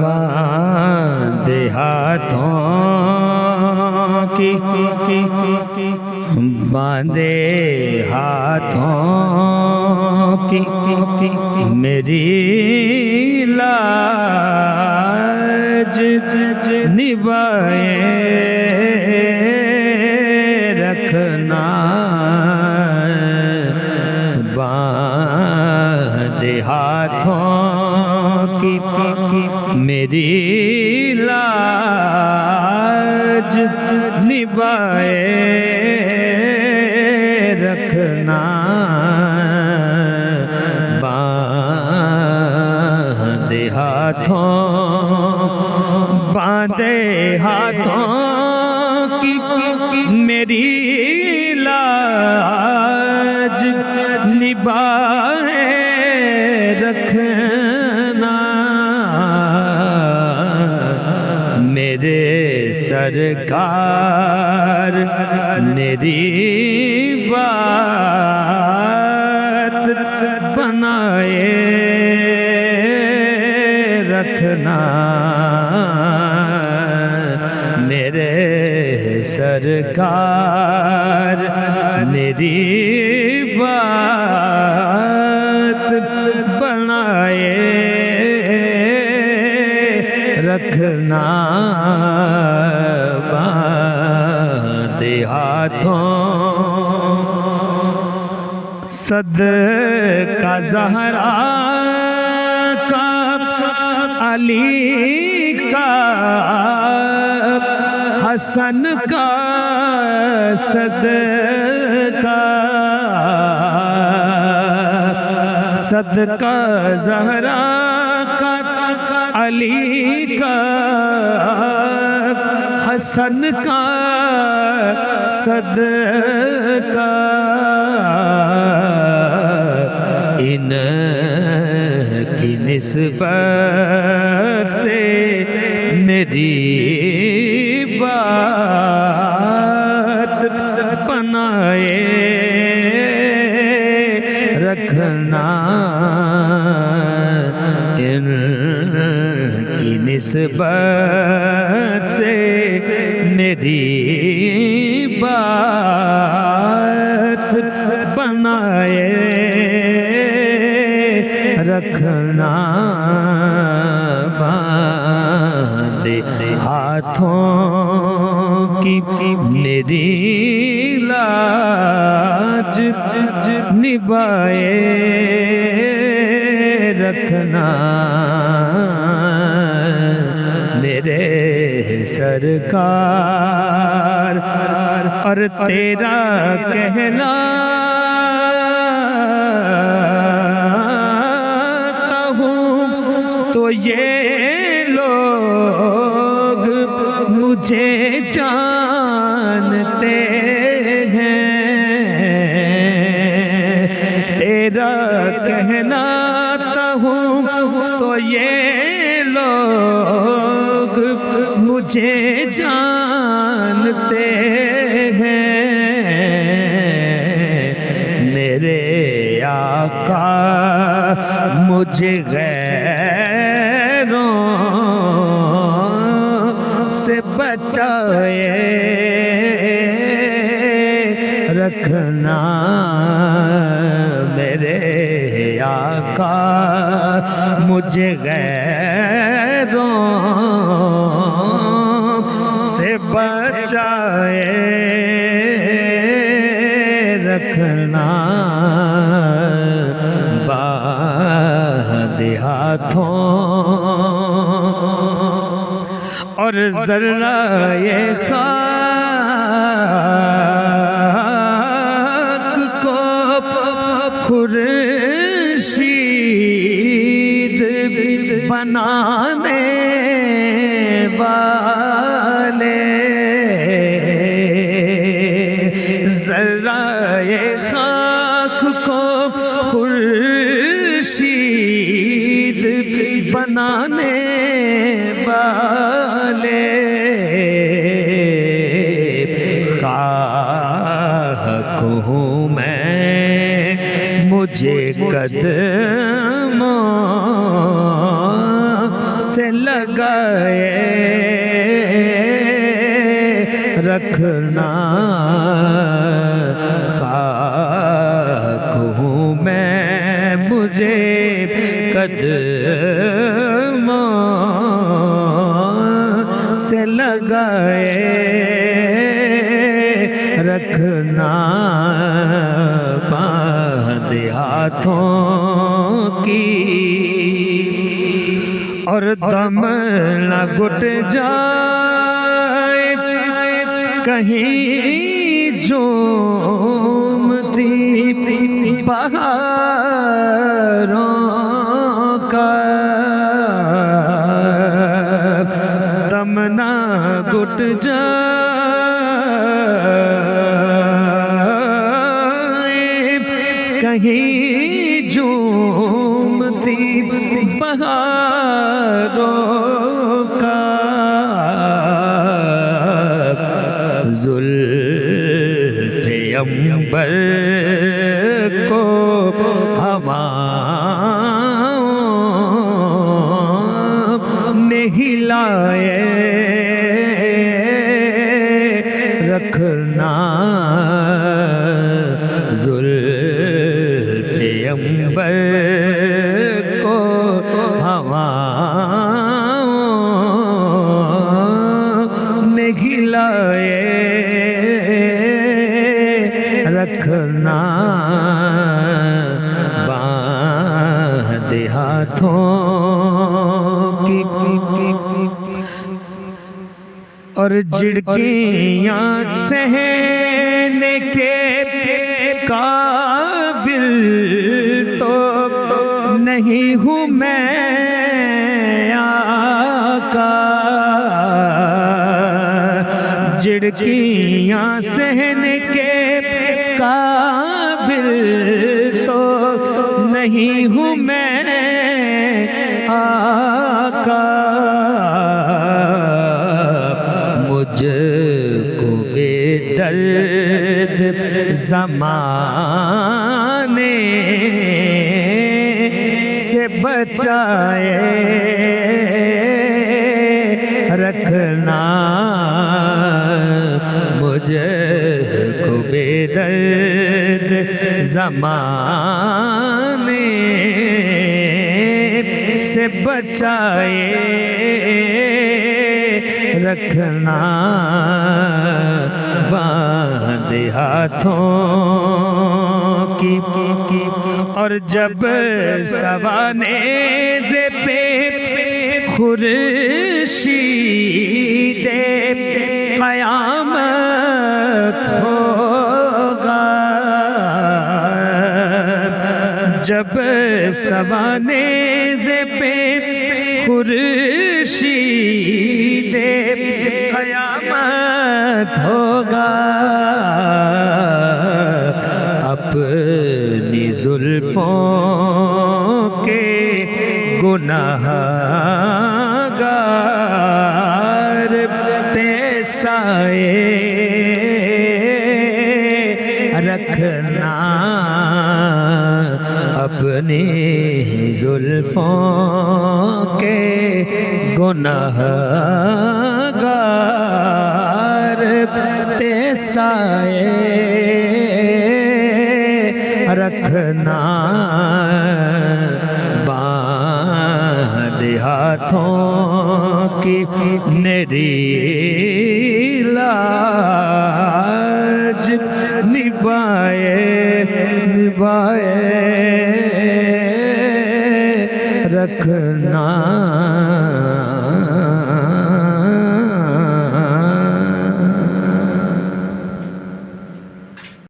باندھے ہاتھوں کی باندھے ہاتھوں کی میری لاج نبھائے رکھنا باندھے ہاتھوں کی میری لاج نبھائے رکھنا باندھے ہاتھوں کی میری لاج نبھائے رکھنا میرے سرکار میری بات بنائے رکھنا میرے سرکار میری بات بنائے رکھنا باندھے ہاتھوں صدقہ زہرا کا علی کا حسن کا صدقہ زہرا کا علی کا حسن کا صدقہ ان کی نسبت سے میری بات بنائے رکھنا ان کی نسبت سے میری بات بنائے رکھنا باندھے ہاتھوں کی میری لاج نبھائے رکھنا میرے سرکار اور تیرا کہنا تو یہ لوگ مجھے جانتے ہیں تیرا کہنا تو یہ لوگ مجھے جانتے ہیں میرے آقا مجھے غیروں سے بچائے رکھنا میرے آقا مجھے غیروں سے بچائے رکھنا باندھے ہاتھوں اور ذرہ یہ خاک کو خورشید بنانے والے ذرہ یہ خاک کو خورشید بنانے والے خاک ہوں میں مجھے قدموں سے لگائے رکھنا، خاک ہوں میں مجھے قدموں سے لگائے رکھنا، باندھے ہاتھوں کی اور دم نہ گھٹ جائے کہیں جومتی بہاروں کا، دم نہ گھٹ جائے کہیں جومتی بہاروں کا، زلف عنبر کو ہواؤں نے ہلائے رکھنا، زلف عنبر کو ہواؤں نے ہلائے رکھنا، باندھے ہاتھوں کی اور جھڑکیاں سہنے کے قابل تو نہیں ہوں میں آقا، جھڑکیاں سہنے کے قابل تو نہیں ہوں میں آقا، مجھ کو بے درد زمانے سے بچائے رکھنا، مجھ کو بے درد زمانے سے بچائے رکھنا، باندھے ہاتھوں کی اور جب سوانیز پہ خورشید قیامت ہوگا، جب سوانیز پہ خورشید قیامت ہوگا، اپنی زلفوں کے گناہگار پہ سایہ رکھنا، اپنی زلفوں کے گناہگار پہ سایہ رکھنا، باندھے ہاتھوں کی میری لاج نبھا